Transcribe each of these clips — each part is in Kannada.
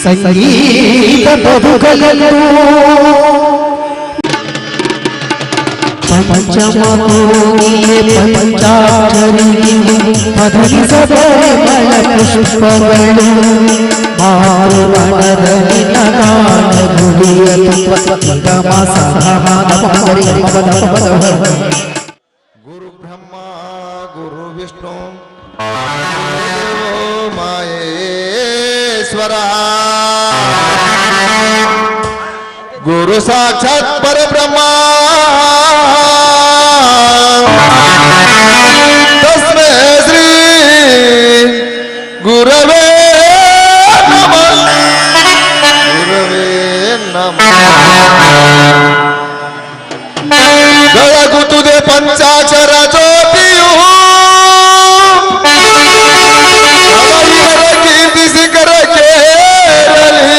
ಸಂಗೀತ ಬದುಕಲು ಪಂಚಮೋನಿಯೇ ಪಂಚಾಕ್ಷರಿ ಪದರಿಸಬರೆ ಮಳ ಪುಷ್ಪಗಳು ಮಾರು ಮನದಲ್ಲಿ ನಗಾನ ನುಡಿಯಲು ಗಮ ಸಹಮಾನ ಪದರಿ ಪದ ಗುರು ಬ್ರಹ್ಮ ಗುರು ವಿಷ್ಣು ಮಹೇಶ್ವರ ಗುರು ಸಾಕ್ಷಾತ್ ಪರಬ್ರಹ್ಮ ತಸ್ಮೈ ಶ್ರೀ ಗುರವೇ ನಮಃ ಗುರವೇ ನಮಃ ಬೆಳಗುತ್ತದೆ ಪಂಚಾಕ್ಷರ ಜ್ಯೋತಿಯು ಕೀರ್ತಿಸಿ ಕರಕೇರಲಿ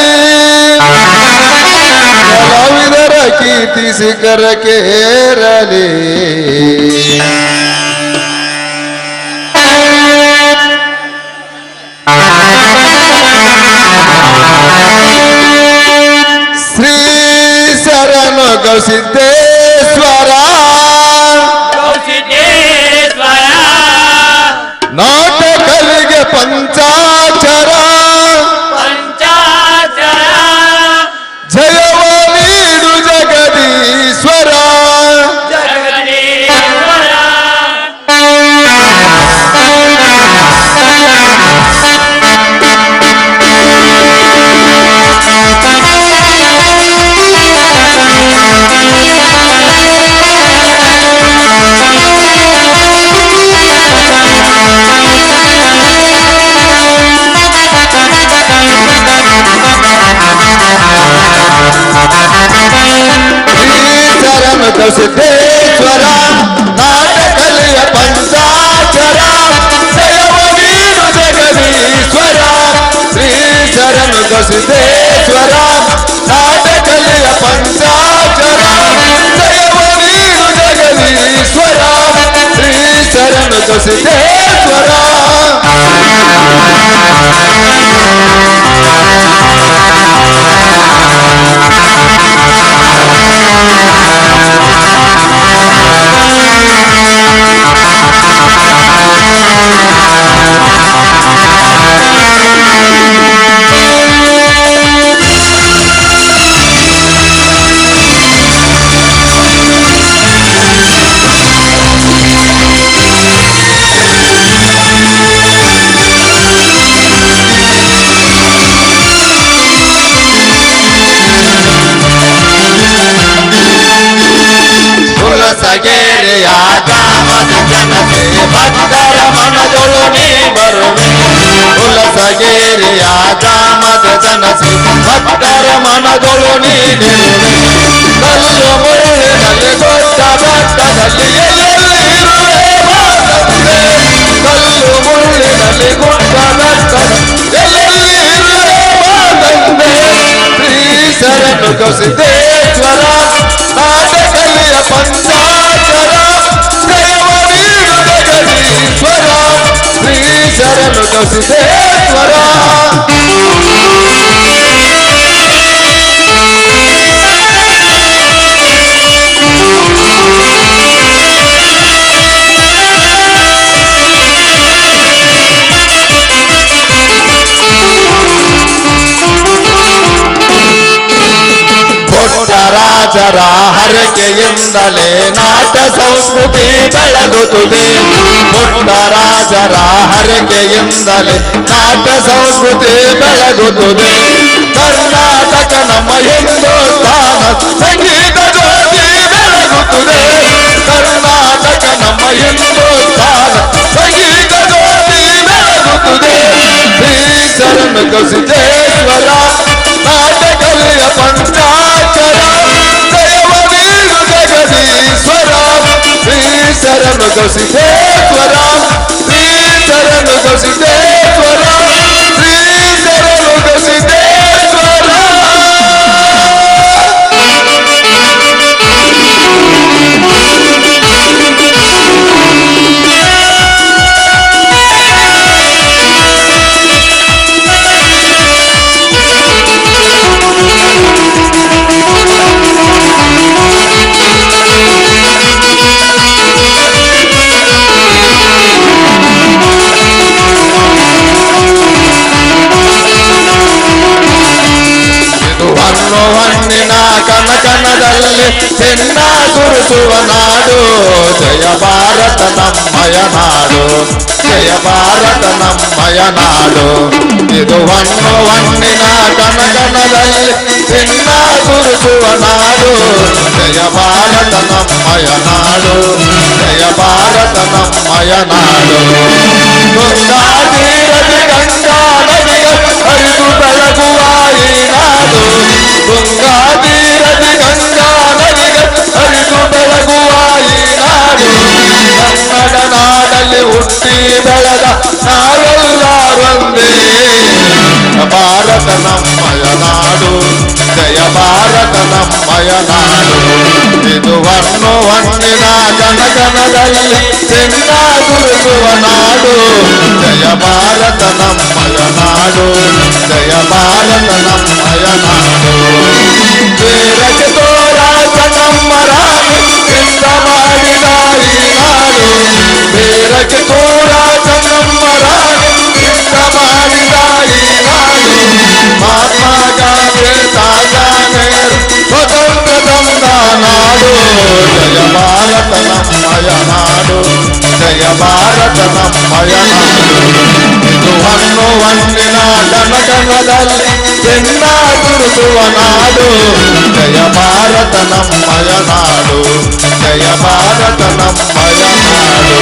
ಕಲಾವಿದರ ಕೀರ್ತಿಸಿ ಕರಕೇರಲಿ ಶ್ರೀ ಶರಣು ಗವಿಸಿದ್ದೇಶ್ವರ ನಾಟಕಲಿಗೆ ಪಂಚಾಕ್ಷರ ಜಯವ ನೀಡು ಜಗದೀಶ್ವರ ಸಿದ್ದೇಶ್ವರ ನಾಟಕಲಿಯ ಪಂಚಾಕ್ಷರ ಜಯವ ನೀಡು ಜಗದೀಶ್ವರ ಶ್ರೀ ಶರಣು ಸಿದ್ದೇಶ್ವರ ನಾಟಕಲಿಯ ಪಂಚಾಕ್ಷರ ಜಯವ ನೀಡು ಜಗದೀಶ್ವರ ಶ್ರೀ ಶರಣು ಸಿದ್ದೇಶ್ವರ ಸಗೇರಿಯ ಕಾಮದ ಜನತೆ ಭಕ್ತರ ಮನದೊಳು ನೀ ಬರುವೆ ಹುಲಸಗೇರಿಯ ಕಾಮದ ಜನತೆ ಭಕ್ತರ ಮನದೊಳು ನೀ ನಿಲ್ಲುವೆ ಕಲ್ಲು ಮುಳ್ಳಿನಲ್ಲಿ ದೊಡ್ಡ ಬೆಟ್ಟದಲ್ಲಿ ಎಲ್ಲೆಲ್ಲಿರುವೆ ಮಾತಂದೆ ಕಲ್ಲು ಮುಳ್ಳಿನಲ್ಲಿ ದೊಡ್ಡ ಬೆಟ್ಟದಲ್ಲಿ ಎಲ್ಲೆಲ್ಲಿರುವೆ ಮಾತಂದೆ ಶ್ರೀ ಶರಣು ಗವಿಸಿದ್ದೇಶ್ವರ ನಾಟಕಲಿಯ ಪಂಚಾಕ್ಷರ ಜಯವ ನೀಡು ಜಗದೀಶ್ವರ ಶ್ರೀ ಶರಣು ಗವಿಸಿದ್ದೇಶ್ವರ ರಾಜರ ಹರಕೆಯಿಂದಲೇ ನಾಟ ಸಂಸ್ಕೃತಿ ಬೆಳಗುತ್ತದೆ ಪುಟ್ಟ ರಾಜರ ಹರಕೆಯಿಂದಲೇ ನಾಟ ಸಂಸ್ಕೃತಿ ಬೆಳಗುತ್ತದೆ ಕರ್ನಾಟಕ ನಮ್ಮ ಹಿಂದೂಸ್ತಾನ ಸಂಗೀತ ಜ್ಯೋತಿ ಬೆಳಗುತ್ತದೆ ಕರ್ನಾಟಕ ನಮ್ಮ ಹಿಂದೂಸ್ತಾನ ಸಂಗೀತ ಜ್ಯೋತಿ ಬೆಳಗುತ್ತದೆ ಶ್ರೀ ಶರಣು ಗವಿಸಿದ್ದೇಶ್ವರ ನಾಟಕಲಿಯ ಪಂಚಾಕ್ಷರ ಜಯವ ನೀಡು ಜಗದೀಶ್ವರ ಶ್ರೀ ಶರಣು ಗವಿಸಿದ್ದೇಶ್ವರ ಶ್ರೀ ಶರಣು ಗವಿಸಿದ್ದೇಶ್ವರ ಶ್ರೀ ಶರಣು ಗವಿಸಿದ್ದೇಶ್ವರ ಚಿನ್ನ ಗುರುಸುವ ನಾಡು ಜಯ ಭಾರತ ನಮ್ಮಯ ನಾಡು ಜಯ ಭಾರತ ನಮ್ಮಯ ನಾಡು ಇದು ಹೊನ್ನಿನ ಕನಕನದಲ್ಲಿ ಚಿನ್ನ ಗುರುಸುವ ನಾಡು ಜಯ ಭಾರತ ನಮ್ಮಯ ನಾಡು ಜಯ ಭಾರತ ನಮ್ಮಯ ನಾಡು ಗಂಗಾ ತೀರದಿ ಗಂಗಾ ನದಿಯ ಹರಿದು ಬೆಳಗುವ ಈ ನಾಡು ಗಂಗಾ ತೀರದಿ ಗಂಗಾ ನದಿಯ ಹರಿದು ಬೆಳಗುವ ಈ ನಾಡು ಕನ್ನಡ ನಾಡಲ್ಲಿ ಹುಟ್ಟಿ ಬೆಳೆದ ನಾವೆಲ್ಲರೊಂದೇ ಭಾರತ ನಮ್ಮಯ ನಾಡು ಜಯ ಭಾರತ ನಮ್ಮಯ ನಾಡು ಇದು ಹೊನ್ನಿನ ಗಣಗಣದಲ್ಲಿ ಚಿನ್ನ ಗುರುಸುವ ನಾಡು ಜಯ ಭಾರತ ನಮ್ಮಯ ನಾಡು ಜಯ ಭಾರತ ನಮ್ಮಯ ನಾಡು ವೀರಕ್ಕೆ ತೋರಾಟ ನಮ್ಮ ರಾಣಿ ಇಂದ ಮಾಡಿದ ಈ ನಾಡು ವೀರಕ್ಕೆ ತೋರಾಟ ನಮ್ಮ ರಾಣಿ ಇಂದ ಮಾಡಿದ ಈ ನಾಡು ಮಹಾತ್ಮ ಗಾಂಧಿ ಸಾಗಾನೇರು ಸ್ವತಂತ್ರ ತಂದ ನಾಡು ಜಯ ಭಾರತ ನಮ್ಮಯ ನಾಡು ಜಯ ಭಾರತ ನಮ್ಮಯ ನಾಡು ಇದು ಹೊನ್ನಿನ ಕನಕನದಲ್ಲಿ ಚಿನ್ನ ಗುರುಸುವ ನಾಡು ಜಯ ಭಾರತ ನಮ್ಮಯ ನಾಡು ಜಯ ಭಾರತ ನಮ್ಮಯ ನಾಡು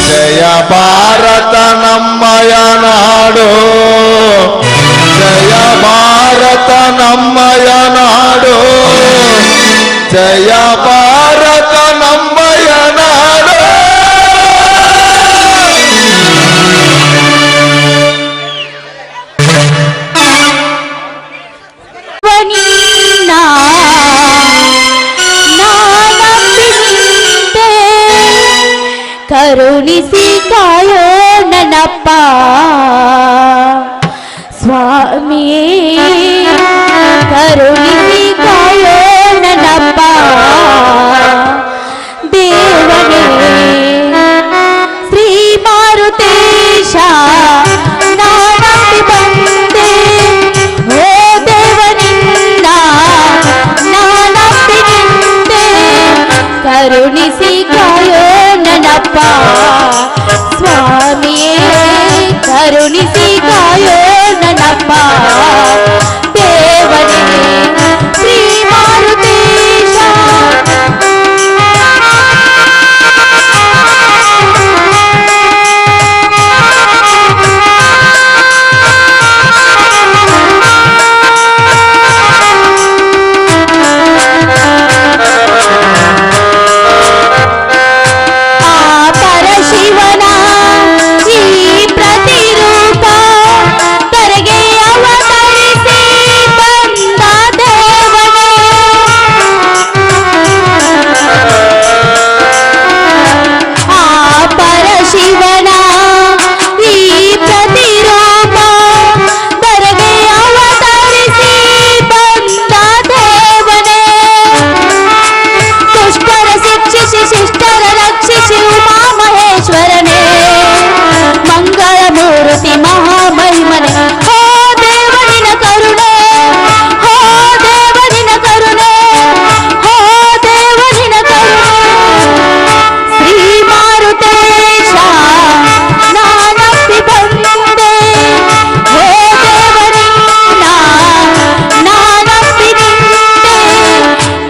ಜಯ ಭಾರತ ನಮ್ಮಯ ನಾಡು ಜಯ ಭಾರತ ನಮ್ಮಯ ನಾಡು ಜಯ ಭಾರತ ನಮ್ಮಯ ನಾಡು ಕರುಣಿಸಿ ಕಾಯೋ ನನ್ನಪ್ಪ ಸ್ವಾಮಿಯೇ ಕರುಣಿಸಿ ಕಾಯೋ ನನ್ನಪ್ಪ ದೇವನೇ ಶ್ರೀ ಮಾರುತೇಶ ನಾನಂಬಿ ಬಂದೆ ಓ ದೇವನಿಂದ ನಾನಂಬಿ ನಿಂದೆ ಕರುಣಿಸಿ ಕಾಯೋ ನನ್ನಪ್ಪ ಸ್ವಾಮಿಯೇ ಕರುಣಿಸಿ ಕಾಯೋ ನನ್ನಪ್ಪ ದೇವನೇ ಶ್ರೀ ಮಾರುತೇಶ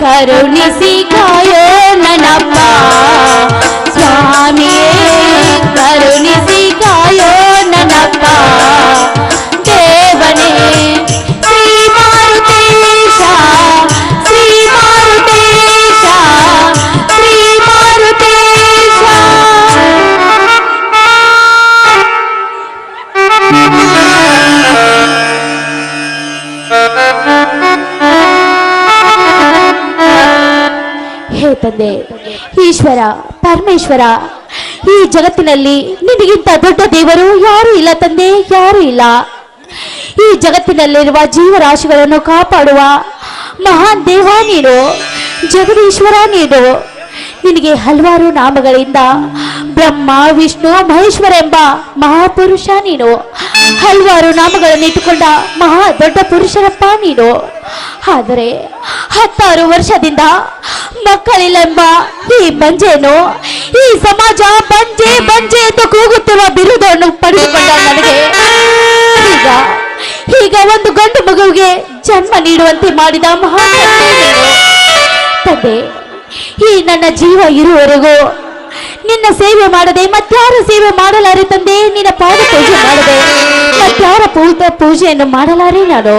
ಕರುಣಿಸಿ ಕಾಯೋ ನನ್ನಪ್ಪ ಸ್ವಾಮಿಯೇ ಕರುಣಿಸಿ ಕಾಯೋ ನನ್ನಪ್ಪ ದೇವನೇ ಶ್ರೀ ಮಾರುತೇಶ ಶ್ರೀ ಮಾರುತೇಶ ಶ್ರೀ ಮಾರುತೇಶ ಹೇ ತಂದೆ ಈಶ್ವರ ಪರಮೇಶ್ವರ, ಈ ಜಗತ್ತಿನಲ್ಲಿ ನಿನಗಿಂತ ದೊಡ್ಡ ದೇವರು ಯಾರು ಇಲ್ಲ ತಂದೆ, ಯಾರು ಇಲ್ಲ. ಈ ಜಗತ್ತಿನಲ್ಲಿರುವ ಜೀವರಾಶಿಗಳನ್ನು ಕಾಪಾಡುವ ಮಹಾನ್ ದೇವ ನೀನು, ಜಗದೀಶ್ವರ ನೀನು. ನಿನಗೆ ಹಲವಾರು ನಾಮಗಳಿಂದ ಬ್ರಹ್ಮ ವಿಷ್ಣು ಮಹೇಶ್ವರ ಎಂಬ ಮಹಾಪುರುಷ ನೀನು. ಹಲವಾರು ನಾಮಗಳನ್ನು ಇಟ್ಟುಕೊಂಡ ಮಹಾ ದೊಡ್ಡ ಪುರುಷರಪ್ಪ ನೀನು. ಆದರೆ 10 ವರ್ಷದಿಂದ ಮಕ್ಕಳಿಲ್ಲೆಂಬ ಈ ಬಂಜೆಯನ್ನು ಈ ಸಮಾಜ ಬಂಜೆ ಬಂಜೆ ಎಂದು ಕೂಗುತ್ತಿರುವ ಬಿರುದನ್ನು ಪಡೆದುಕೊಂಡ ನನಗೆ ಈಗ ಒಂದು ಗಂಡು ಮಗುವಿಗೆ ಜನ್ಮ ನೀಡುವಂತೆ ಮಾಡಿದ ಮಹಾನ್ ತಂದೆ, ಈ ನನ್ನ ಜೀವ ಇರುವವರೆಗೂ ನಿನ್ನ ಸೇವೆ ಮಾಡದೆ ಮತ್ತಾರ ಸೇವೆ ಮಾಡಲಾರೆ ತಂದೆ. ನಿನ್ನ ಪಾದ ಪೂಜೆ ಮಾಡದೆ ಮತ್ತಾರ ಪೂಜೆಯನ್ನು ಮಾಡಲಾರೆ ನಾನು.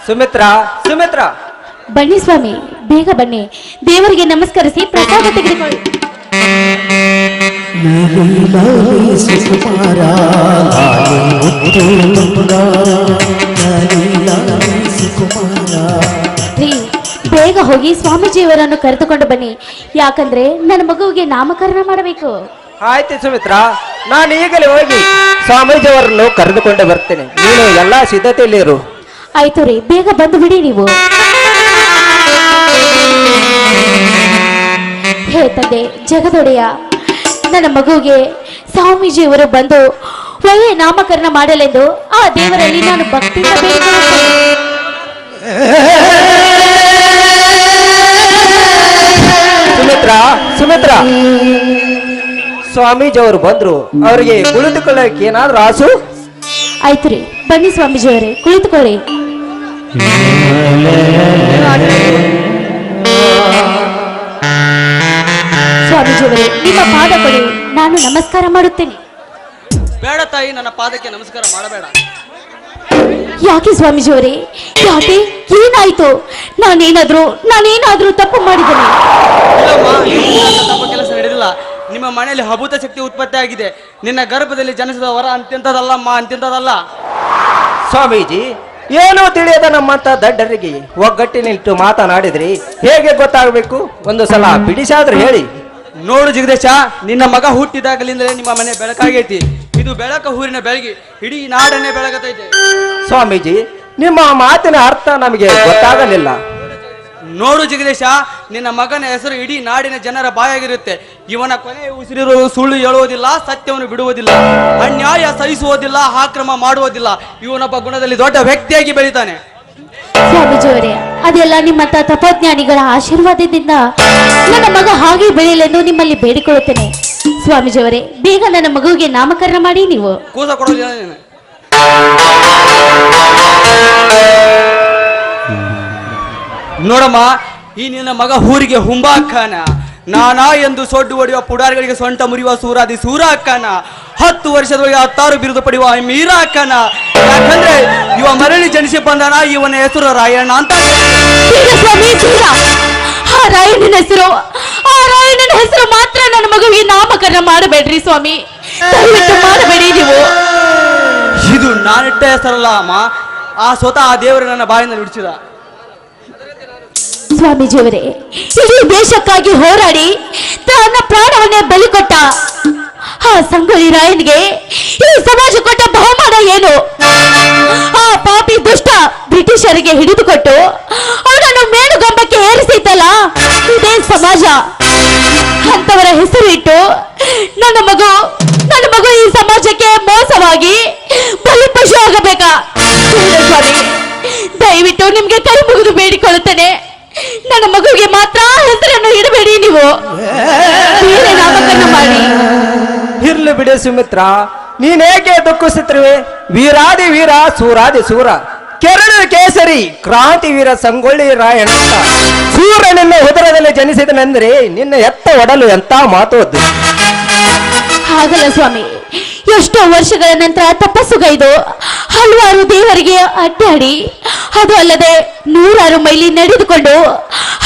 ಸುಮಿತ್ರಾ, ಸುಮಿತ್ರಾ, ಬನ್ನಿ ಸ್ವಾಮಿ, ಬೇಗ ಬನ್ನಿ. ದೇವರಿಗೆ ನಮಸ್ಕರಿಸಿ ಪ್ರಸಾದ ತೆಗೆದುಕೊಳ್ಳಿ. ರೀ, ಬೇಗ ಹೋಗಿ ಸ್ವಾಮೀಜಿಯವರನ್ನು ಕರೆದುಕೊಂಡು ಬನ್ನಿ. ಯಾಕಂದ್ರೆ ನನ್ನ ಮಗುವಿಗೆ ನಾಮಕರಣ ಮಾಡಬೇಕು. ಆಯ್ತು ಸುಮಿತ್ರಾ, ನಾನು ಈಗಲೇ ಹೋಗಿ ಸ್ವಾಮೀಜಿಯವರನ್ನು ಕರೆದುಕೊಂಡು ಬರ್ತೇನೆ. ನೀನು ಎಲ್ಲಾ ಸಿದ್ಧತೆಯಲ್ಲಿ ಇರು. ಆಯ್ತು ರೀ, ಬೇಗ ಬಂದು ಬಿಡಿ ನೀವು. ಹೇ ತಂದೆ ಜಗದೊಡೆಯ, ನನ್ನ ಮಗುವಿಗೆ ಸ್ವಾಮೀಜಿಯವರು ಬಂದು ಒಳ್ಳೆಯ ನಾಮಕರಣ ಮಾಡಲೆಂದು ಆ ದೇವರಲ್ಲಿ ನಾನು ಭಕ್ತಿಯಿಂದ ಬೇಡಿಕೊಳ್ಳುತ್ತೇನೆ. ಸುಮಿತ್ರಾ, ಸುಮಿತ್ರಾ, ಸ್ವಾಮೀಜಿಯವರು ಬಂದ್ರು, ಅವರಿಗೆ ಕುಳಿತುಕೊಳ್ಳಕ್ಕೆ ಏನಾದ್ರೂ ಆಸು? ಆಯ್ತು ರೀ, ಬನ್ನಿ ಸ್ವಾಮೀಜಿಯವರೇ, ಕುಳಿತುಕೊಳ್ಳಿ. ಸ್ವಾಮೀಜಿಯವರೇ, ನಿಮ್ಮ ಪಾದ ಕೊಡಿ, ನಾನು ನಮಸ್ಕಾರ ಮಾಡುತ್ತೇನೆ. ಬೇಡ ತಾಯಿ, ನನ್ನ ಪಾದಕ್ಕೆ ನಮಸ್ಕಾರ ಮಾಡಬೇಡ. ಯಾಕೆ ಸ್ವಾಮೀಜಿಯವರೇ, ಯಾಕೆ, ಏನಾಯ್ತು? ನಾನೇನಾದ್ರೂ ತಪ್ಪು ಮಾಡಿದ್ದೇನೆ? ಇಲ್ಲಮ್ಮ, ತಪ್ಪು ಕೆಲಸ ನಡೆದಿಲ್ಲ. ನಿಮ್ಮ ಮನೆಯಲ್ಲಿ ಅಭೂತ ಶಕ್ತಿ ಉತ್ಪತ್ತಿ ಆಗಿದೆ. ನಿನ್ನ ಗರ್ಭದಲ್ಲಿ ಜನಿಸಿದ ವರ ಅಂತ್ಯಂತದಲ್ಲಮ್ಮ, ಅಂತ್ಯಂತದಲ್ಲ. ಸ್ವಾಮೀಜಿ, ಏನೋ ತಿಳಿಯದ ನಮ್ಮಂತ ದಡ್ಡರಿಗೆ ಒಗ್ಗಟ್ಟಿನಿಟ್ಟು ಮಾತನಾಡಿದ್ರಿ ಹೇಗೆ ಗೊತ್ತಾಗಬೇಕು? ಒಂದು ಸಲ ಬಿಡಿಸಾದ್ರೂ ಹೇಳಿ. ನೋಡು ಜಗದೀಶ, ನಿನ್ನ ಮಗ ಹುಟ್ಟಿದಾಗಲಿಂದಲೇ ನಿಮ್ಮ ಮನೆ ಬೆಳಕಾಗೈತಿ. ಇದು ಬೆಳಕ ಊರಿನ ಬೆಳಗಿ ಇಡೀ ನಾಡನ್ನೇ ಬೆಳಗತೈತೆ. ಸ್ವಾಮೀಜಿ, ನಿಮ್ಮ ಮಾತಿನ ಅರ್ಥ ನಮಗೆ ಗೊತ್ತಾಗಲಿಲ್ಲ. ನೋಡು ಜಗದೀಶ, ನಿನ್ನ ಮಗನ ಹೆಸರು ಇಡೀ ನಾಡಿನ ಜನರ ಬಾಯಾಗಿರುತ್ತೆ. ಇವನ ಕೊನೆಯ ಉಸಿರಿರುವ ಸುಳ್ಳು ಹೇಳುವುದಿಲ್ಲ, ಸತ್ಯವನ್ನು ಬಿಡುವುದಿಲ್ಲ, ಅನ್ಯಾಯ ಸಹಿಸುವುದಿಲ್ಲ, ಆಕ್ರಮ ಮಾಡುವುದಿಲ್ಲ. ಇವನೊಬ್ಬ ಗುಣದಲ್ಲಿ ದೊಡ್ಡ ವ್ಯಕ್ತಿಯಾಗಿ ಬೆಳಿತಾನೆ. ಸ್ವಾಮೀಜಿಯವರೇ, ಅದೆಲ್ಲ ನಿಮ್ಮಂತ ತಪಜ್ಞಾನಿಗಳ ಆಶೀರ್ವಾದದಿಂದ ನನ್ನ ಮಗ ಹಾಗೆ ಬೆಳೆಯಲೆಂದು ನಿಮ್ಮಲ್ಲಿ ಬೇಡಿಕೊಳ್ಳುತ್ತೇನೆ. ಸ್ವಾಮೀಜಿಯವರೇ, ಬೇಗ ನನ್ನ ಮಗುವಿಗೆ ನಾಮಕರಣ ಮಾಡಿ. ನೀವು ಕೂಸ ಕೊಡೋದಿಲ್ಲ ನೀನು. ನೋಡಮ್ಮ, ಈ ನಿನ್ನ ಮಗ ಊರಿಗೆ ಹುಂಬಾಕ್ಕನ, ನಾನಾ ಎಂದು ಸೊಡ್ಡು ಹೊಡೆಯುವ ಪುಡಾರಿಗಳಿಗೆ ಸೊಂಟ ಮುರಿಯುವ ಸೂರಾದಿ ಸೂರ ಅಕ್ಕನ, 10 ವರ್ಷದೊಳಗೆ 10 ಬಿರುದು ಪಡೆಯುವ ಮೀರ ಅಕ್ಕನ. ಯಾಕಂದ್ರೆ ಇವ ಮರಳಿ ಜನಿಸಿ ಬಂದನ, ಇವನ ಹೆಸರು ರಾಯಣ್ಣ ಅಂತ. ಸ್ವಾಮಿ, ಆ ರಾಯಣ್ಣನ ಹೆಸರು ಮಾತ್ರ ನನ್ನ ಮಗುವಿಗೆ ನಾಮಕರಣ ಮಾಡಬೇಡ್ರಿ ಸ್ವಾಮಿ, ದಯವಿಟ್ಟು ಮಾಡಬೇಡಿ ನೀವು. ಇದು ನಾನಿಟ್ಟ ಹೆಸರಲ್ಲ ಅಮ್ಮ, ಆ ಸ್ವತಃ ಆ ದೇವರು ನನ್ನ ಬಾಯಿಂದ ನುಡಿಸಿದ. ಸ್ವಾಮೀಜಿಯವರೇ, ಇಡೀ ದೇಶಕ್ಕಾಗಿ ಹೋರಾಡಿ ತನ್ನ ಪ್ರಾಣವನ್ನೇ ಬಲಿ ಕೊಟ್ಟ ಆ ಸಂಗೊಳ್ಳಿ ರಾಯನಿಗೆ ಈ ಸಮಾಜ ಕೊಟ್ಟ ಬಹುಮಾನ ಏನು? ಆ ಪಾಪಿ ದುಷ್ಟ ಬ್ರಿಟಿಷರಿಗೆ ಹಿಡಿದುಕೊಟ್ಟು ಅವನನ್ನು ಮೇಣುಗಂಬಕ್ಕೆ ಏರಿಸಿತಲ್ಲ ಇದೇ ಸಮಾಜ. ಅಂತವರ ಹೆಸರು ಇಟ್ಟು ನನ್ನ ಮಗು ಈ ಸಮಾಜಕ್ಕೆ ಮೋಸವಾಗಿ ಬಲಿಪಶು ಆಗಬೇಕಾ? ಸ್ವಾಮಿ, ದಯವಿಟ್ಟು ನಿಮ್ಗೆ ಕೈ ಮುಗಿದು ಬೇಡಿಕೊಳ್ಳುತ್ತೇನೆ, ನನ್ನ ಮಗುವಿಗೆ ಮಾತ್ರ ಹೆಸರನ್ನು ಇಡಬೇಡಿ. ನೀವು ಬೇರೆ ನಾಮಕರಣ ಮಾಡಿ. ಇರ್ಲಿ ಬಿಡಿ ಸುಮಿತ್ರಾ, ನೀನೇಕೆ ದುಃಖಿಸುತ್ತಿರುವೆ? ವೀರಾದಿ ವೀರ, ಸೂರಾದಿ ಸೂರ, ಕೆರಳು ಕೇಸರಿ, ಕ್ರಾಂತಿ ವೀರ ಸಂಗೊಳ್ಳಿ ರಾಯಣ್ಣ. ಸೂರ್ಯನಿನ್ನ ಉದರದಲ್ಲಿ ಜನಿಸಿದನೆಂದ್ರೆ ನಿನ್ನ ಎತ್ತ ಒಡಲು ಎಂತ ಮಾತೋದ್ದು. ಹಾಗಲ್ಲ ಸ್ವಾಮಿ, ಎಷ್ಟೋ ವರ್ಷಗಳ ನಂತರ ತಪಸ್ಸುಗೈದು ಹಲವಾರು ದೇವರಿಗೆ ಅಡ್ಡಾಡಿ, ಅದು ಅಲ್ಲದೆ 100 ಮೈಲಿ ನಡೆದುಕೊಂಡು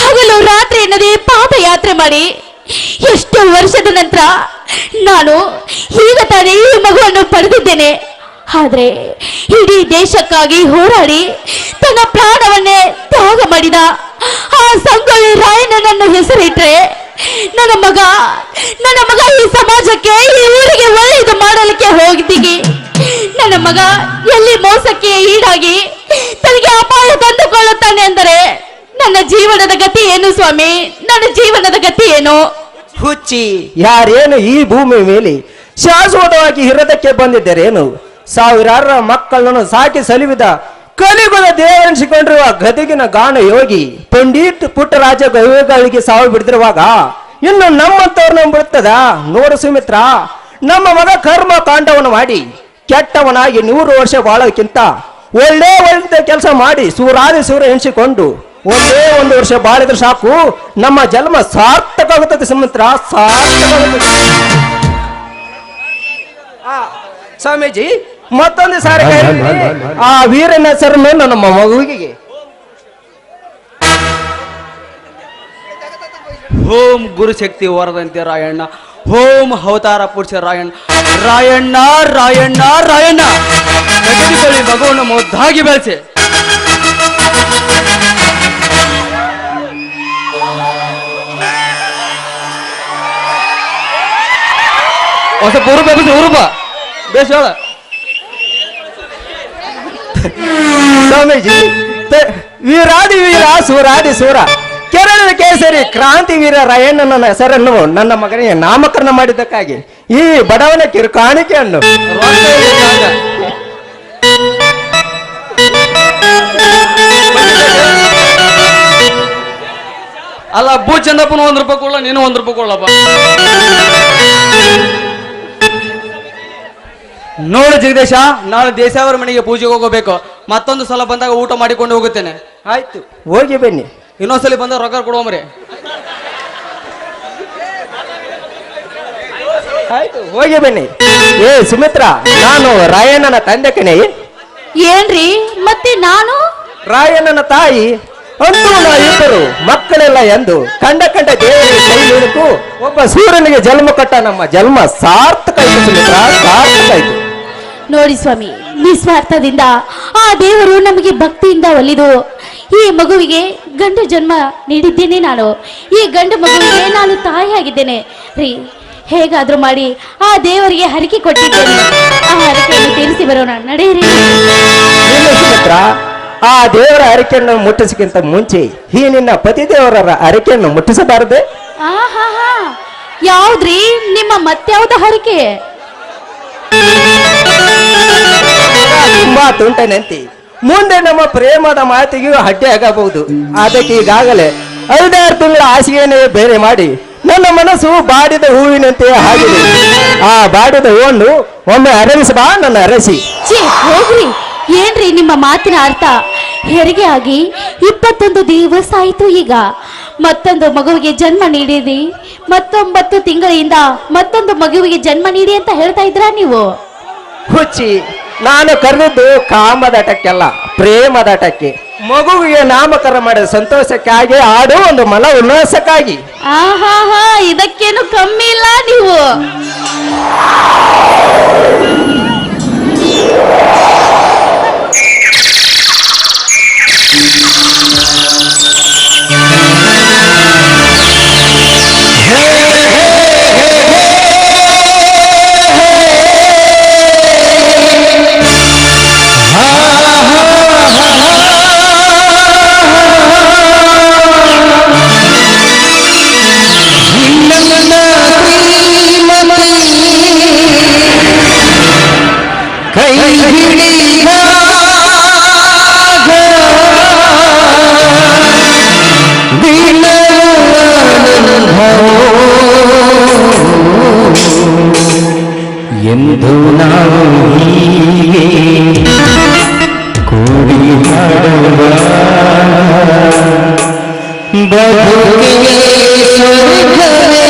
ಹಗಲು ರಾತ್ರಿ ಎನ್ನದೇ ಪಾದಯಾತ್ರೆ ಮಾಡಿ ಎಷ್ಟೋ ವರ್ಷದ ನಂತರ ನಾನು ಈಗ ತಾನೇ ಈ ಮಗುವನ್ನು ಪಡೆದಿದ್ದೇನೆ. ಆದ್ರೆ ಇಡೀ ದೇಶಕ್ಕಾಗಿ ಹೋರಾಡಿ ತನ್ನ ಪ್ರಾಣವನ್ನೇ ತ್ಯಾಗ ಮಾಡಿದ ಆ ಸಂಗೊಳ್ಳಿ ರಾಯಣ್ಣನನ್ನು ಹೆಸರಿಟ್ರೆ ನನ್ನ ಮಗ ಈ ಸಮಾಜಕ್ಕೆ, ಈ ಊರಿಗೆ ಒಳ್ಳೆಯದು ಮಾಡಲಿಕ್ಕೆ ಹೋಗಿದ್ದೀಗಿ ನನ್ನ ಮಗ ಎಲ್ಲಿ ಮೋಸಕ್ಕೆ ಈಡಾಗಿ ತನಗೆ ಅಪಾಯ ತಂದುಕೊಳ್ಳುತ್ತಾನೆ ಅಂದರೆ ನನ್ನ ಜೀವನದ ಗತಿ ಏನು ಸ್ವಾಮಿ? ನನ್ನ ಜೀವನದ ಗತಿ ಏನು? ಹುಚ್ಚಿ, ಯಾರೇನು ಈ ಭೂಮಿ ಮೇಲೆ ಶಾಶ್ವತವಾಗಿ ಇರೋದಕ್ಕೆ ಬಂದಿದ್ದರೇನು? ಸಾವಿರಾರು ಮಕ್ಕಳನ್ನು ಸಾಕಿ ಸಲುವಿದ ಕಲಿಗುಣ ದೇವರೆನಿಸಿಕೊಂಡಿರುವ ಗದಗಿನ ಗಾನ ಯೋಗಿ ಪಂಡಿತ್ ಪುಟ್ಟರಾಜ ಗವಿಗಳಿಗೆ ಸಾವು ಬಿಡ್ದಿರುವಾಗ ಇನ್ನು ನಮ್ಮಂತವ್ರನ್ನ ಬಿಡ್ತದ? ನೋಡು ಸುಮಿತ್ರ, ನಮ್ಮ ಮಗ ಕರ್ಮ ಕಾಂಡವನ್ನು ಮಾಡಿ ಕೆಟ್ಟವನಾಗಿ 100 ವರ್ಷ ಬಾಳೋಕ್ಕಿಂತ ಒಳ್ಳೆ ಕೆಲಸ ಮಾಡಿ ಸೂರಾದಿ ಸೂರ ಎಣಿಸಿಕೊಂಡು ಒಂದೇ 1 ವರ್ಷ ಬಾಳಿದ್ರೆ ಸಾಕು, ನಮ್ಮ ಜನ್ಮ ಸಾರ್ಥಕವಾಗುತ್ತದೆ ಸುಮಿತ್ರ, ಸಾರ್ಥಕವಾಗುತ್ತದೆ. ಸ್ವಾಮೀಜಿ, ಮತ್ತೊಂದು ಸಾರಿ ಆ ವೀರನ ಹೆಸರನ್ನು ನಮ್ಮ ಮಗುವಿಗೆ ಓಂ ಗುರುಶಕ್ತಿ ವರದಂತೆ ರಾಯಣ್ಣ, ಓಂ ಅವತಾರ ಪುರುಷ ರಾಯಣ್ಣ, ರಾಯಣ್ಣ ರಾಯಣ್ಣ ರಾಯಣ್ಣ ತೆಗೆದುಕೊಳ್ಳಿ ಮಗುವನ್ನು ಮುದ್ದಾಗಿ ಬೆಳೆಸಿ. ಹೊಸ ಉರುಪ ಉರುಪ ಬೇಸ್ ಹೇಳ ಸ್ವಾಮೀಜಿ. ವೀರಾದಿ ವೀರ ಸೂರಾದಿ ಸೂರ ಕೆರಳ ಕೇಸರಿ ಕ್ರಾಂತಿ ವೀರ ರಾಯಣ್ಣನ ಹೆಸರನ್ನು ನನ್ನ ಮಗನಿಗೆ ನಾಮಕರಣ ಮಾಡಿದ್ದಕ್ಕಾಗಿ ಈ ಬಡವನ ಕಿರುಕಾಣಿಕೆಯನ್ನು ಅಲ್ಲ ಬೂ ಚಂದಪ್ಪನ 1 ರೂಪಾಯಿ ಕೊಡ್ಲ, ನೀನು 1 ರೂಪಾಯಿ ಕೊಡ್ಲಪ್ಪ. ನೋಡು ಜಗದೀಶ, ನಾಳೆ ದೇಶಾವರ ಮನೆಗೆ ಪೂಜೆಗೆ ಹೋಗಬೇಕು. ಮತ್ತೊಂದು ಸಲ ಬಂದಾಗ ಊಟ ಮಾಡಿಕೊಂಡು ಹೋಗುತ್ತೇನೆ. ಆಯ್ತು, ಹೋಗಿ ಬನ್ನಿ. ಇನ್ನೊಂದ್ಸಲಿ ಬಂದ ರೊಕ್ಕ ಕೊಡುವಮ್ರಿ. ಆಯ್ತು, ಹೋಗಿ ಬನ್ನಿ. ಏ ಸುಮಿತ್ರ, ನಾನು ರಾಯಣ್ಣನ ತಂದೆ ಕಣೆ. ಏನ್ರಿ ಮತ್ತೆ ನಾನು? ರಾಯಣ್ಣನ ತಾಯಿ ಅಂತೂ ನಾವಿಬ್ಬರು ಮಕ್ಕಳೆಲ್ಲ ಎಂದು ಕಂಡ ದೇವರಿಗೆ ಕೈ ನೀಡುಕು ಒಬ್ಬ ಸೂರ್ಯನಿಗೆ ಜನ್ಮ ಕೊಟ್ಟ ನಮ್ಮ ಜನ್ಮ ಸಾರ್ಥಕ ಆಯ್ತು ಸುಮಿತ್ರ, ಸಾರ್ಥಕ ಆಯ್ತು. ನೋಡಿ ಸ್ವಾಮಿ, ನಿಸ್ವಾರ್ಥದಿಂದ ಆ ದೇವರು ನಮಗೆ ಭಕ್ತಿಯಿಂದ ಒಲಿದು ಈ ಮಗುವಿಗೆ ಗಂಡು ಜನ್ಮ ನೀಡಿದ್ದೇನೆ. ನಾನು ಈ ಗಂಡು ಮಗುವಿಗೆ ನಾನು ತಾಯಿಯಾಗಿದ್ದೇನೆ ರೀ. ಹೇಗಾದ್ರೂ ಮಾಡಿ ಆ ದೇವರಿಗೆ ಹರಕೆ ಕೊಟ್ಟಿದ್ದೇನೆ. ಆ ಹರಕೆಯನ್ನು ತೀರಿಸಿ ಬರೋಣ, ನಡೆಯಿರಿ. ಸುಮಿತ್ರ, ಆ ದೇವರ ಹರಕೆಯನ್ನು ಮುಟ್ಟಿಸಕ್ಕಿಂತ ಮುಂಚೆ ಈ ನಿನ್ನ ಪತಿ ದೇವರ ಹರಕೆಯನ್ನು ಮುಟ್ಟಿಸಬಾರದೆ? ಆಹಾ, ಯಾವ್ದ್ರಿ ನಿಮ್ಮ ಮತ್ಯಾವ್ದ ಹರಕೆ? ತುಂಬಾ ತುಂಟನಂತೆ ಮುಂದೆ ನಮ್ಮ ಪ್ರೇಮದ ಮಾತಿಗೂ ಅಡ್ಡಿ ಆಗಬಹುದು. ಅದಕ್ಕೆ ಈಗಾಗಲೇ 5-6 ತಿಂಗಳ ಹಾಸಿಗೆಯನ್ನೇ ಬೇರೆ ಮಾಡಿ ನನ್ನ ಮನಸ್ಸು ಬಾಡಿದ ಹೂವಿನಂತೆ ಆಗಿದೆ. ಆ ಬಾಡಿದ ಹೂವನ್ನು ಒಮ್ಮೆ ಅರಳಿಸಬಾ ನನ್ನ ಅರಸಿ. ಹೋಗ್ರಿ, ಏನ್ರಿ ನಿಮ್ಮ ಮಾತಿನ ಅರ್ಥ? ಹೆರಿಗೆ ಆಗಿ 21 ದಿವಸ ಆಯ್ತು. ಈಗ ಮತ್ತೊಂದು ಮಗುವಿಗೆ ಜನ್ಮ ನೀಡಿರಿ, 19 ತಿಂಗಳಿಂದ ಮತ್ತೊಂದು ಮಗುವಿಗೆ ಜನ್ಮ ನೀಡಿ ಅಂತ ಹೇಳ್ತಾ ಇದ್ರಾ ನೀವು? ಹುಚ್ಚಿ, ನಾನು ಕರೆದಿದ್ದು ಕಾಮದಾಟಕ್ಕೆಲ್ಲ, ಪ್ರೇಮದಾಟಕ್ಕೆ. ಮಗುವಿಗೆ ನಾಮಕರಣ ಮಾಡಿದ ಸಂತೋಷಕ್ಕಾಗಿ, ಆಡೋ ಒಂದು ಮನ ಉಲ್ಲಾಸಕ್ಕಾಗಿ. ಆಹಾ, ಇದಕ್ಕೇನು ಕಮ್ಮಿ ಇಲ್ಲ ನೀವು. ಎಂದು ನಾವು ಹೀಗೆ ಕೂಡಿ ಮಾಡುವ ಬದುಕಿಗೆ ಸ್ವರ್ಗವೇ.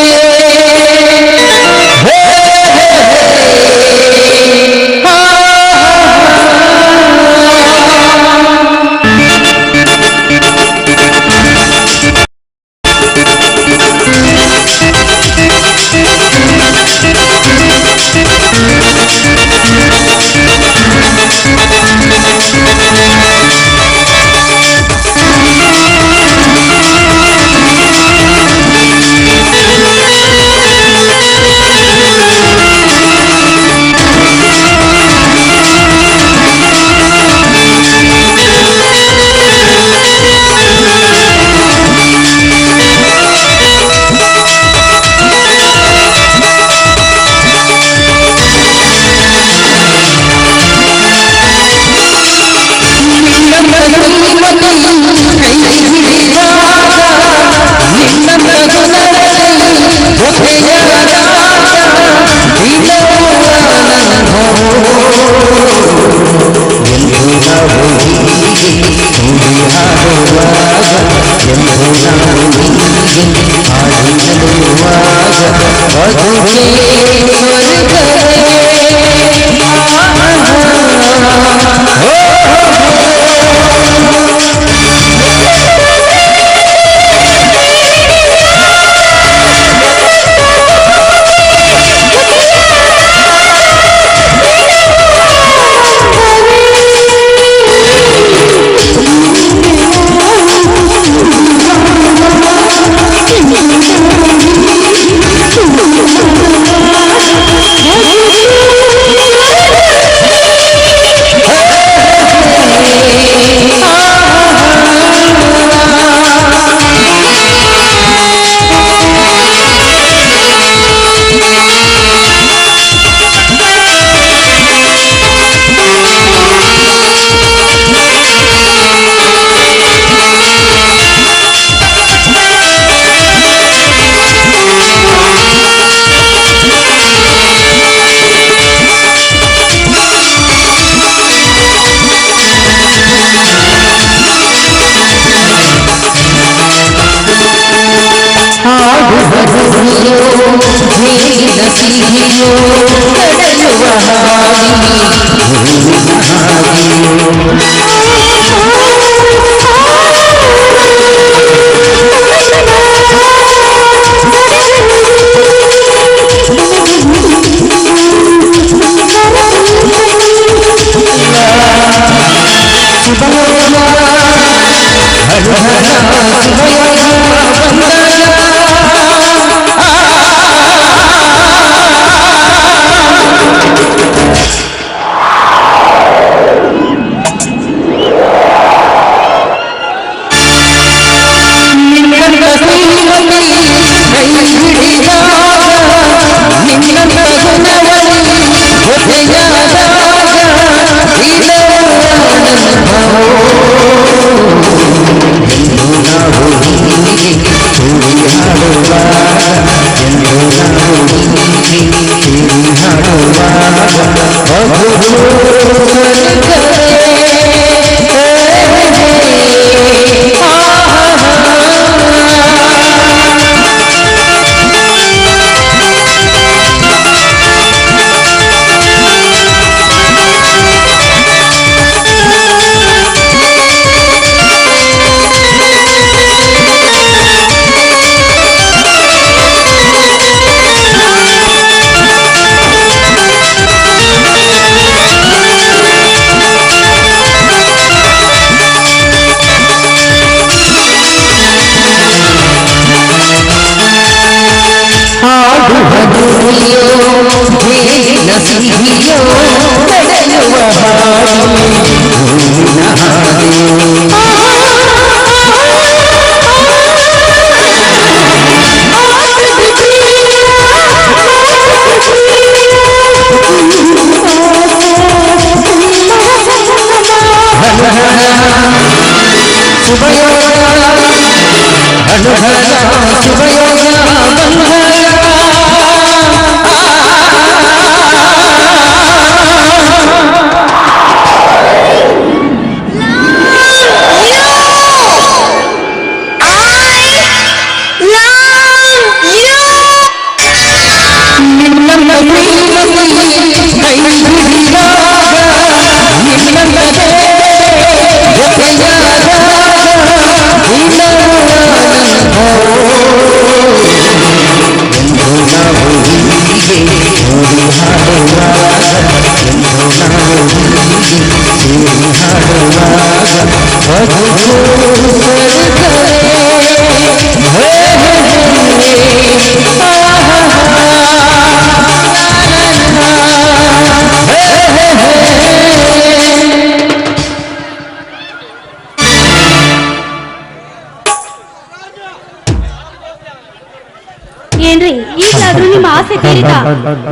ಏನ್ರಿ ಈಗ್ಲಾದ್ರೂ ನಿಮ್ಮ ಆಸೆ ತೀರಿತಾ?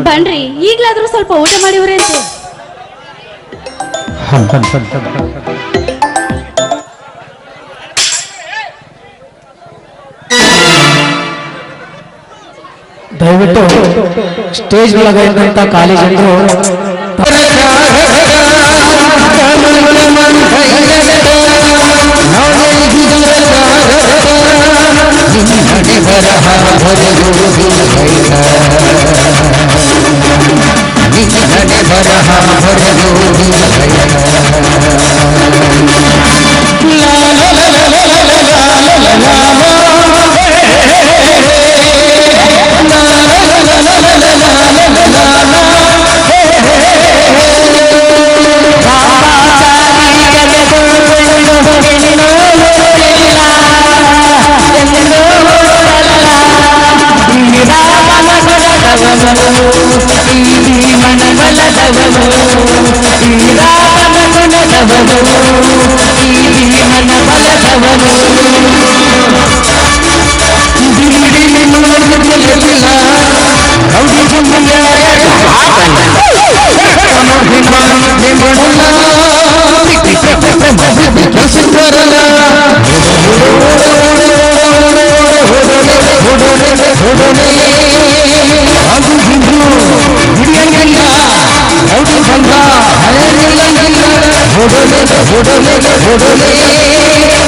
ಬನ್ರಿ ಈಗ್ಲಾದ್ರೂ ಸ್ವಲ್ಪ ಊಟ ಮಾಡಿವ್ರಂತೆ. ದಯವಿಟ್ಟು ಸ್ಟೇಜ್ ಒಳಗೆ ಇದ್ದಂತ ಕಾಲೇಜರು ನಡೆವ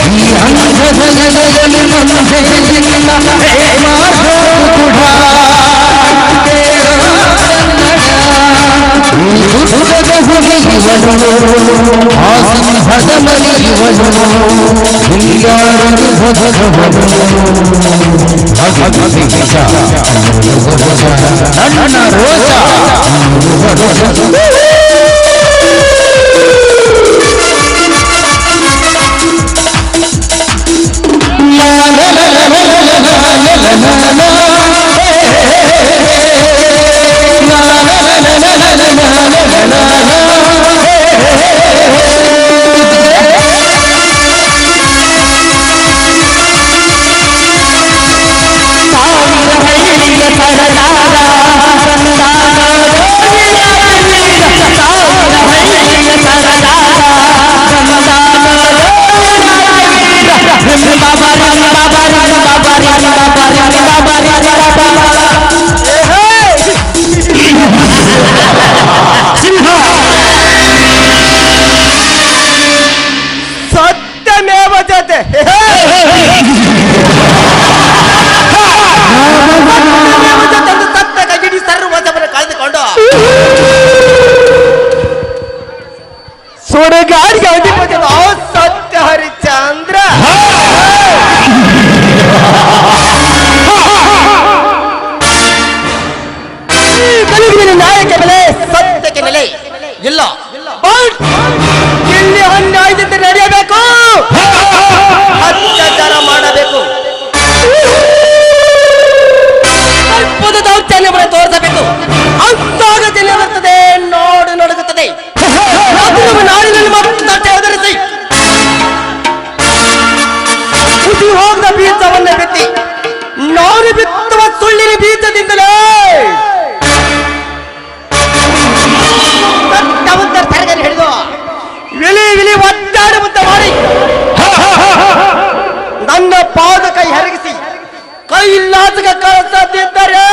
ಈ ಅಂಧದಲ್ಲಿ ಮಂಜೆಯಿಂದ ನನ್ನ ರೋಷ ಸತ್ಯಮೇವ ಜಯತೆ. ಸುಡುಗಾಡಿಗೆ ಅಧಿಪತಿ ಸತ್ಯ ಹರಿಶ್ಚಂದ್ರ. ಕಲಿಯುಗದಲ್ಲಿ ನ್ಯಾಯಕ್ಕೆ ಬೆಲೆ, ಸತ್ಯಕ್ಕೆ ಬೆಲೆ ಇಲ್ಲ. ಇಲ್ಲಿ ಅನ್ಯಾಯದಿಂದ ನಡೆಯಬೇಕು, ಅತ್ಯಾಚಾರ ಮಾಡಬೇಕು, ಅಲ್ಪದ ದೌರ್ಜನ್ಯವನ್ನು ತೋರಿಸಬೇಕು. ಅಂತಾಗ ಜಿಲ್ಲೆ ಬರ್ತದೆ, ನೋಡು ನಡುಗುತ್ತದೆ. ನಾಡಿನಲ್ಲಿ ಮತ್ತೆ ಹೆದರಿಸಿ ಕುದಿ ಹೋಗದ ಬೀಜವನ್ನ ಬಿತ್ತಿ ನಾನು ಬಿತ್ತುವ ಸುಳ್ಳಿನ ಬೀಜದಿಂದಲೇ ತರಗರಿ ಹಿಡಿದು ವಿಲಿ ವಿಲಿ ಒದ್ದಾಡುವಂತ ಮಾಡಿ ನನ್ನ ಪಾದ ಕೈ ಹರಗಿಸಿ ಕೈಲಾಸಕ ಕಳಿಸದಿದ್ದರೆ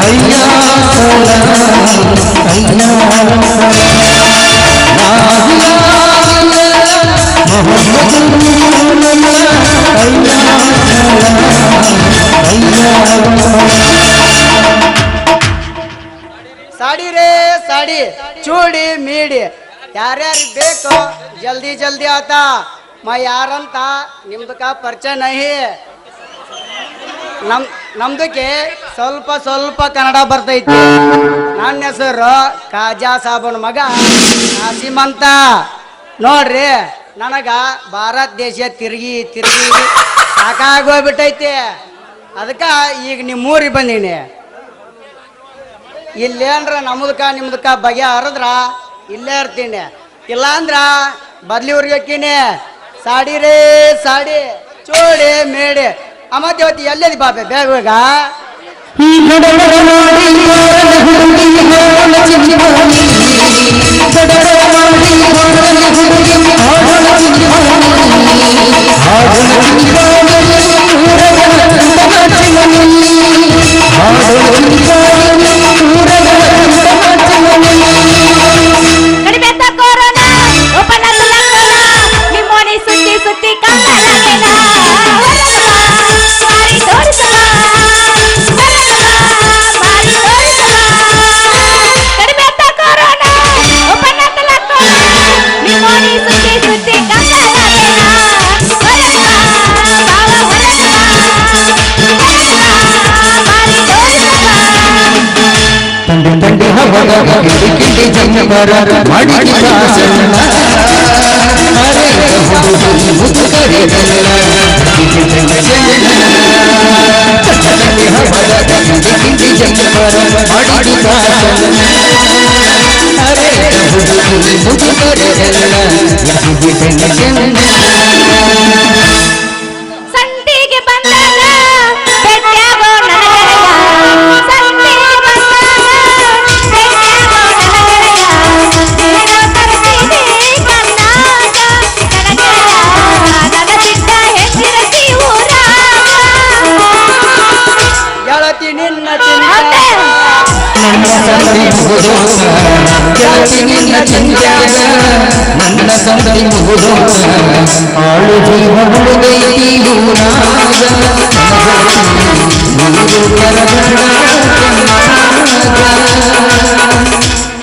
ಅಯ್ಯ ಸಾಡಿ ರೇ ಸಾಡಿ ಚೂಡಿ ಮೀಡಿ ಯಾರ್ಯಾರಿಗೆ ಬೇಕು ಜಲ್ದಿ ಜಲ್ದಿ ಆತ ಮ ಯಾರಂತ ನಿಮ್ದಕ್ಕ ಪರಿಚಯ ನಹಿ ನಮ್ದಕ್ಕೆ ಸ್ವಲ್ಪ ಸ್ವಲ್ಪ ಕನ್ನಡ ಬರ್ತೈತಿ. ನನ್ನ ಹೆಸರು ಕಾಜಾ ಸಾಬನ್ ಮಗ ನಾಸಿಮ್ ಅಂತ. ನೋಡ್ರಿ ನನಗ ಭಾರತ ದೇಶ ತಿರುಗಿ ತಿರುಗಿ ಸಾಕಾಗೋಗ್ಬಿಟ್ಟೈತಿ. ಅದಕ್ಕ ಈಗ ನಿಮ್ಮೂರಿಗೆ ಬಂದೀನಿ. ಇಲ್ಲೇನ್ರ ನಿಮ್ದಕ್ಕ ಬಗೆ ಹರಿದ್ರ ಇಲ್ಲೇ ಇರ್ತೀನಿ, ಇಲ್ಲ ಅಂದ್ರ ಬದ್ಲಿ ಊರಿಗೆ ಹೋಗ್ತೀನಿ. ಸಾಡಿ ರೇ ಸಾಡಿ ಚೂಡಿ ಮೇಡಿ ಅಮ್ಮತ್ತೆ ಇವತ್ತು ಎಲ್ಲದಿ ಬಾಬೆ ಬೇಗ ಬೇಗ. ಸುತ್ತಿ ಸುತ್ತಿ ಕಂಗಾಲಾಗೆನ ಮಾರಿ ತೋರಿಸವ ಮಾರಿ ತೋರಿಸವ ಕಡಿಮೆ ಅಂತ ಕೊರೋನಾ ಓಪನ್ ಅಂತಲ್ಲ ನಿಮ್ಮೋನಿ ಸುತ್ತಿ ಸುತ್ತಿ ಕಂಗಾಲಾಗೆನ ಬಾವ ಹೊರಗವ ಮಾರಿ ತೋರಿಸವ ತಂದೆ ತಂದೆ ಹವಗ ಕಿಂಡಿ ಜಂಗಮರ ಮಾಡಿ ಕಾಸನ ಸಂತಿಗೆ ಬಂದಾಗ ಬೆಟ್ಟಾಗೋ ನನಗೆಳೆಯ ಸಂತಿಗೆ ಬಂದಾಗ ಬೆಟ್ಟಾಗೋ ನನಗೆಳೆಯ ನೀನು ತರಿಸಿದೆ ಕಣ್ಣಾಗ ನನಗೆಳೆಯ ನನ್ನ ಚಿಟ್ಟ ಹೆಂಗಿರತಿ ಊರಾಗ ಗೆಳತಿ ನಿನ್ನ ಹೌದೇ? ನನ್ನ ಸಂತಿ ಮುಗುದೋಸ ಆಳು ಜೀವ ಹುಡುಗೈತಿ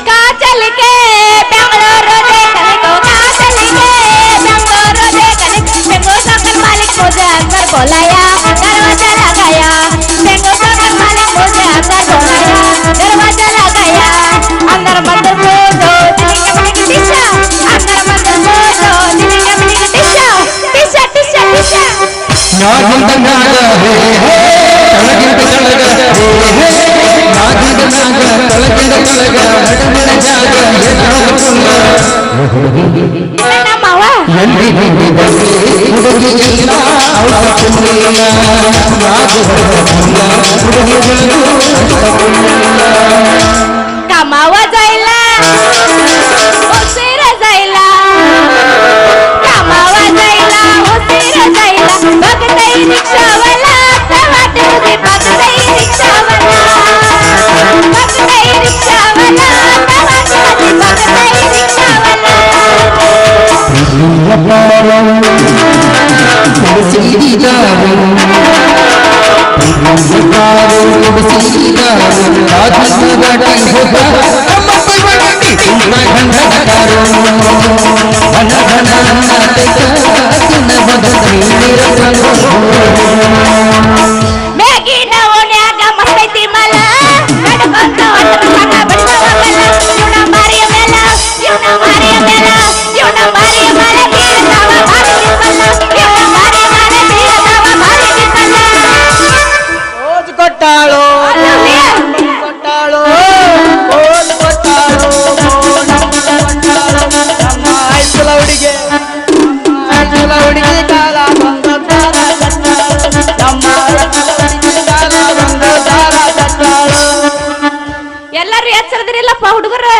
ಕಾಚಲಿಗೆ ಬೆಂಗಳೂರು ದೇಕಲಿಗೋ ಕಾಚಲಿಗೆ ಬೆಂಗಳೂರು ದೇಕಲಿಗೆ ಬೆಂಗಳೂರು ಸಕ್ಕರ್ ಮಾಲಿಕ್ ಮುझे अंदर बोलाया दरवाजा लगाया बेंगलुरु सಕ್ಕರ್ मालिक मुझे अंदर बोलाया दरवाजा लगाया अंदर मत बोलो दिलिंग मिलिंग टिशा अंदर मत बोलो दिलिंग मिलिंग टिशा टिशा टिशा टिशा ನಾಗಿಂದ ನಾಗ ತಳಗಿಂದ ತಳಗ ನಾಗಿಂದ ನಾಗ ತಳಗಿಂದ ತಳಗ ನಡುವಿನ ಜಾಗ ನಮ್ಮವ್ವ ಎಲ್ಲಿ ಹುಡುಗಿ ಎಲ್ಲ कामावा जायला उशिरा जायला कामावा जायला उशिरा जायला बघताई रिक्षावाला वाटे उभी बघताई रिक्षावाला बघताई रिक्षावाला वाटे उभी बघताई रिक्षावाला ಮೇಗಿನ ಓಣ್ಯಾಗ ಮಸ್ತೈತಿ ಮಲ ನಡ್ಕೊಂತ ಹೊಂಟ್ರ ಸಂಗ ಬಿಡ್ಸವಾಗಲ್ಲ ಇವನ ಮಾರಿಯ ಮೇಲ ಇವನ ಮಾರಿಯ ಮೇಲ ಇವನ ಮಾರಿಯ ಮೇಲೆ ಬೀಳ್ತಾವ ಭಾರಿ ಬಿಸಲ್ಲ ಇವನ ಮಾರಿಯ ಮೇಲೆ ಬೀಳ್ತಾವ ಭಾರಿ ಬಿಸಲ್ಲ ಓದ್ ಕೊಟ್ಟಾಳು ಕೊಟ್ಟಾಳು ಓದ್ ಕೊಟ್ಟಾಳು ನಮ್ಮ ಹೈಸ್ಕೂಲ ಹುಡುಗಿ ಕಾಲ ಬಂದ ನಮ್ಮ ಹುಡುಗಿ ಕಾಲ ಬಂದ ಕಟ್ಟಾಳು. ಎಲ್ಲರೂ ಎಚ್ಚರದಿರಿಲ್ಲಪ್ಪ ಹುಡುಗರು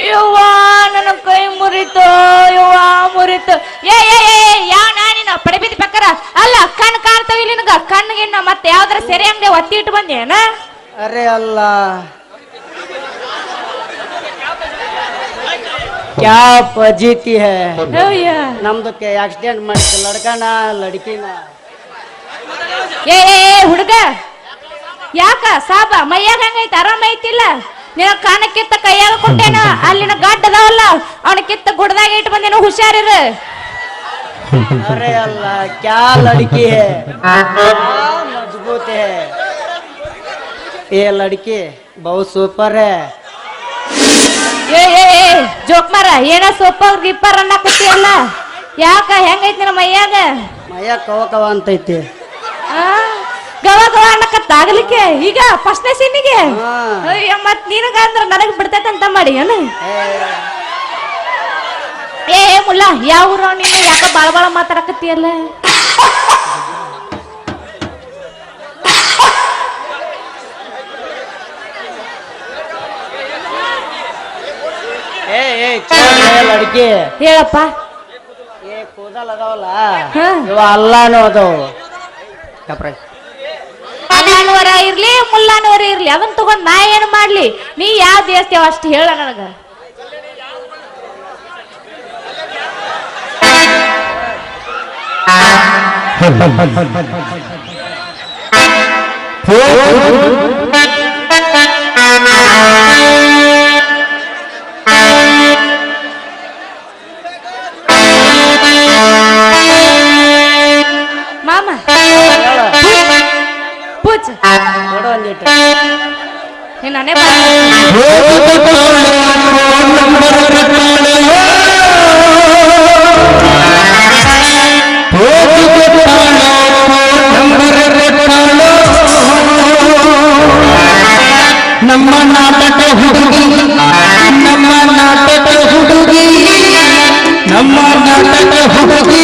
ಯವ್ವ ನನ್ನ ಕೈ ಮುರಿತು ಯವ್ವ ಮುರಿತು ಏ ಯಾ ನಾನಿ ನೀನು ಪಡಿಬಿದ್ ಬೇಕಾರ ಅಲ್ಲ ಕಣ್ ಕಾಣ್ತಾವಿಲ್ಲ ನಿನಗ ಕಣ್ಣಿಗಿನ್ನ ಮತ್ತೆ ಯಾವ್ದಾರ ಸೆರೆ ಅಂಗಡಿ ಒತ್ತಿ ಇಟ್ಟು ಬಂದೇನ अरे अल्लाह क्या फजीती है ನಮ್ದು ಆಕ್ಸಿಡೆಂಟ್ ಮಾಡಿದ ಲಡ್ಕನ ಲಡ್ಕಿನ ಏ ಹುಡುಗ ಯಾಕ ಸಾಬ ಮೈಯಾಗ ಹಂಗೈತಿ ಆರಾಮ ಐತಿಲ್ಲ ನಿನ ಕಾಣಕ್ಕಿತ್ತ ಕೈಯಾಗ ಕೊಟ್ಟೇನ ಅಲ್ಲಿನ ಗಡ್ಡ ಅದಾವಲ್ಲ ಅವನಕ್ಕಿತ್ತ ಗುಡ್ದಾಗ ಇಟ್ಟು ಬಂದೇನು ಹುಷಾರಿರು अरे अल्लाह क्या लड़की है क्या मजबूत है ये लड़की बहुत सुपर है ಏ ಜೋಕ್ ಮಾರ ಏನ ಸೊಪ್ಪರ್ ಗಿಪ್ಪರ್ ಅನ್ನಕತ್ತೀಯಲ್ಲ ಯಾಕ ಹೆಂಗೈತಿ ನಿನ್ನ ಮೈಯಾಗ ಮೈಯ ಕವ ಕವ ಅಂತೈತಿ ಗವ ಗವ ಅನ್ನಕತ್ತಾಗಲಿಕ್ಕೆ ಈಗ ಫಸ್ಟ್ನೇ ಸೀನಿಗೆ ಹಾ. ಅಯ್ಯ ಮತ್ ನಿನಗ ಅಂದ್ರ ನನಗ್ ಬಿಡ್ತೈತೆ ಅಂತ ಮಾಡಿ ಏನು ಏ ಮುಲ್ಲ ಯಾವ ಊರ ನೀನು ಯಾಕ ಬಾಳ ಬಾಳ ಮಾತಾಡಕತ್ತೀಯಲ್ಲ ಲಡ್ಕಿ ಹೇಳಪ್ಪ ಏ ಕೂದಲ್ ಅದಾವಲ್ಲ ಹಾ. ಇವ ಅಲ್ಲಾನು ಅದಾವ ಅದಾನುವರ ಇರ್ಲಿ ಮುಲ್ಲಾನುವರ ಇರ್ಲಿ ಅದನ್ನ ತಗೊಂಡ್ ನಾ ಏನ್ ಮಾಡ್ಲಿ ನೀ ಯಾವ ದೇವಸ್ಥಾವ ಅಷ್ಟು ಹೇಳ ನನಗ ಮಾಮ ಪೂಜ್ ನೋಡು ಒಂದಿಟ್ಟು ನಾನೇ ನಮ್ಮ ನಾಟಕ ಹುಡುಗಿ ನಮ್ಮ ನಾಟಕ ಹುಡುಗಿ ನಮ್ಮ ನಾಟಕ ಹುಡುಗಿ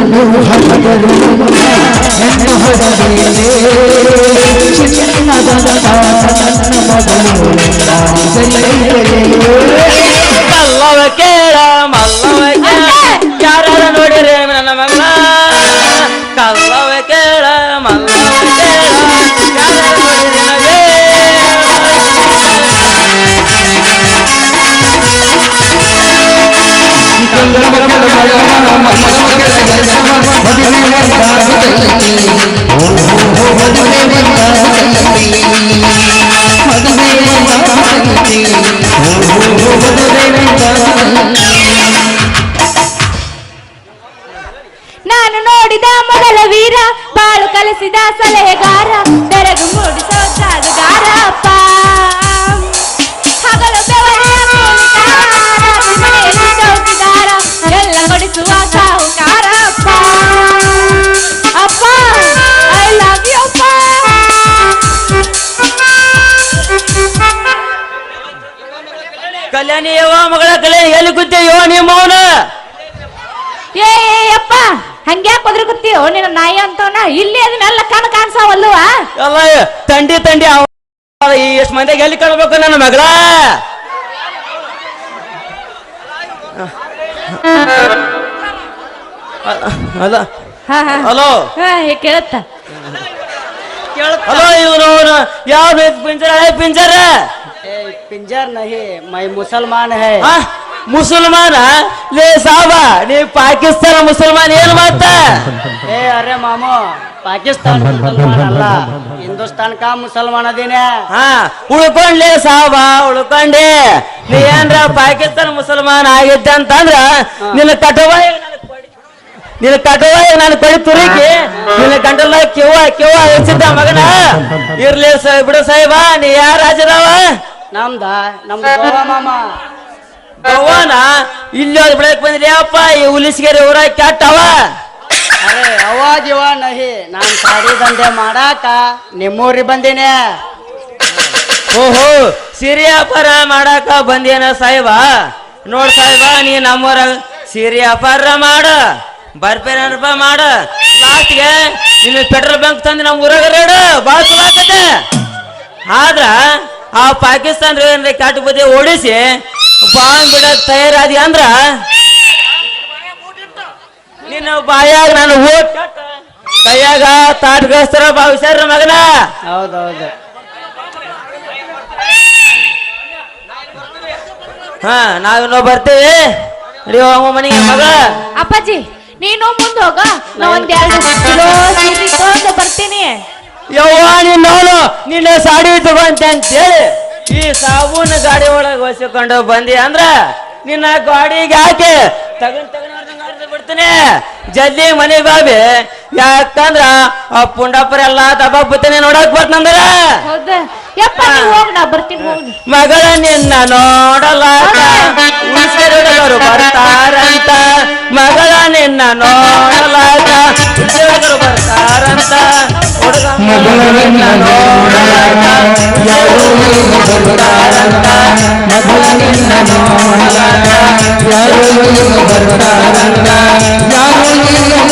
ಹರಿದರು ಹೆಣ್ಣು ಹೊರಬೇಲೆ ಚಿನ್ನದ ನನ್ನ ಮಗಳು ಮಲ್ಲವ ಕೇಳ ಯಾರ ನೋಡಿರಿ ನನ್ನ ಮಗಳ ಕಲ್ಲವ ಕೇಳ ಮಲ್ಲವ ಕೇಳ ಯಾರ ನೋಡಿರಿ ನಗೆ ನಾನು ನೋಡಿದ ಮೊದಲ ವೀರ ಬಾಳು ಕಲಿಸಿದ ಸಲಹೆಗಾರ ಬೆರಗು ಮೂಡಿಸೋ ಜಾದುಗಾರಪ್ಪ ಹಗಲು ಬೆವರಿನ ಕೂಲಿಕಾರ, ರಾತ್ರಿ ಮನೆಯಲ್ಲಿ ಚೌಕಿದಾರ ಎಲ್ಲ ಕೊಡಿಸುವ ಸಾಹುಕಾರಪ್ಪ ಅಪ್ಪ ಐ ಲವ್ ಯು ಅಪ್ಪ. ಕಲ್ಯಾಣಿ ಯವ್ವ ಮಗಳ ಕಲ್ಯಾಣಿ ಎಲ್ಲಿ ಕೂತೇಯೋ ನಿಮ್ಮ ಅವನ ಏ ಅಪ್ಪ ಹಂಗ್ಯಾಕ್ ಒದ್ರಗುತ್ತೀಯೋ ನಿನ್ನ ನಾಯಿ ಅಂತವನ ಇಲ್ಲಿ ಅದನ್ನೆಲ್ಲ ಕಣ್ ಕಾಣ್ಸಾವಲ್ವ ಎಲ್ಲ ತಂಡಿ ಎಷ್ಟು ಮಂದಿಗೆ ಎಲ್ಲಿ ಕಾಣ್ಬೇಕು ನನ್ನ ಮಗಳ ಅಲ್ಲ ಹಲೋ ಕೇಳತ್ತ ಹಲೋ ಇವನು ಯಾವ ಪಿಂಜರ ಪಿಂಜರ पिंजर नहीं मैं मुसलमान है ಮುಸಲ್ಮಾನ ಲೇ ಸಾಬಾ ನೀ ಪಾಕಿಸ್ತಾನ ಮುಸಲ್ಮಾನ್ ಏನ್ ಮಾತ ए अरे मामो पाकिस्तान मुसलमान अल्ला हिंदुस्तान का मुसलमान अदीने ಉಳ್ಕೊಂಡ್ಲೇ ಸಾಬಾ ಉಳ್ಕೊಂಡೆ ನೀ ಏನ್ರ ಪಾಕಿಸ್ತಾನ ಮುಸಲ್ಮಾನ್ ಆಗಿದ್ದೆ ಅಂತಂದ್ರ ನಿನ್ನ ಕಟವಾಯಿ ನಾನು ಕೊಡಿ ತುರುಕಿ ನಿನ್ನ ಗಂಟಲ ಕಿವ್ವ ಹೆಚ್ಚಿದ್ದ ಮಗನ ಇರ್ಲಿ ಬಿಡು ಸಾಹೇಬ ನೀ ಯಾರ ರಾಜದವ ನಮ್ದು ಗೋವಾ ಮಾಮ ಗೋವಾನ ಇಲ್ಲಿ ಬಿಡಕ್ ಬಂದ್ರಿ ಅಪ್ಪ ಈ ಹುಲಿಸ್ಗೆರೆ ಊರ ಕೆಟ್ಟವ ಅರೆ ಅವಾಜ್ ಇವ ನಹಿ ನಾನ್ ಸಾಡಿ ದಂಧೆ ಮಾಡಾಕ ನಿಮ್ಮೂರಿ ಬಂದಿನಿ ಓಹೋ ಸೀರೆ ವ್ಯಾಪಾರ ಮಾಡಾಕ ಬಂದೇನ ಸಾಹೇಬ ನೋಡ್ ಸಾಹೇಬ ನೀ ನಮ್ಮೂರ ಸೀರೆ ವ್ಯಾಪಾರ ಮಾಡ ಬರ್ಪೇನಪ್ಪ ಮಾಡ ಲಾಸ್ಟ್ಗೆ ನಿನ್ನ ಪೆಟ್ರೋಲ್ ಬಂಕ್ ತಂದು ನಮ್ಮ ಊರಾಗ ರೇಡ ಭಾಳ ಚಲೋ ಆಕತೆ ಆದ್ರ ಆ ಪಾಕಿಸ್ತಾನ ಕಾಟು ಬದಿ ಓಡಿಸಿ ಬಾಂಬ್ ಬಿಡಕ್ ತಯಾರಾದಿ ಅಂದ್ರ ನಿನ್ನ ಬಾಯಾಗ ನಾನು ಓಟ್ ಕೈಯಾಗ ತಾಟ್ಗಸ್ತರ ಭಾವಿಸ್ಯಾರ ಮಗನ ಹೌದೌದು ನಾವಿನ್ನೋ ಬರ್ತೀವಿ ಮನೆಗೆ ಮಗ ಅಪ್ಪಾಜಿ ನೀನು ಮುಂದೆ ಹೋಗ ನಾ ಒಂದ್ 2 ಕಿಲೋ ಸೀರೆ ತಗೊಂಡು ಬರ್ತೀನಿ ಯವ್ವ ನೀನು ನಿನ್ನ ಸಾಡಿ ತಗೊಂತ ಅಂತೇಳಿ ಈ ಸಾಬೂನ್ ಗಾಡಿ ಒಳಗೆ ಹೊಸಿಕೊಂಡು ಬಂದಿ ಅಂದ್ರ ನಿನ್ನ ಗಾಡಿಗೆ ಹಾಕಿ ತಗೊಂಡ್ ಬಿಡ್ತೀನಿ ಜಲ್ದಿ ಮನೆಗೆ ಬಾಬಿ ಯಾಕಂದ್ರ ಆ ಪುಂಡಪ್ಪರ ಎಲ್ಲಾ ದಬ್ಬಾಕ್ಬಿಡ್ತೀನಿ ನೋಡಕ್ ಬರ್ತಂದ್ರ ಹೌದಾ ಯಪ್ಪ ನೀವ್ ಹೋಗ್ ನಾ ಬರ್ತೀನಿ ಹೋಗಿ ಮಗಳ ನಿನ್ನ ನೋಡಲಾಕ ಉಳಿಸಿದವರು ಬರ್ತಾರಂತ ಮಗಳ ನಿನ್ನ ನೋಡಲಾಕ ಉಳಿಸಿದವರು ಬರ್ತಾರಂತ ಹುಡುಗ ಮಗಳ ನಿನ್ನ ನೋಡಲಾಕ ಯಾರೋ ಬರ್ತಾರಂತ ಮಗಳ ನಿನ್ನ ನೋಡಲಾಕ ಯಾರೋ ಬರ್ತಾರಂತ ಯಾರೋ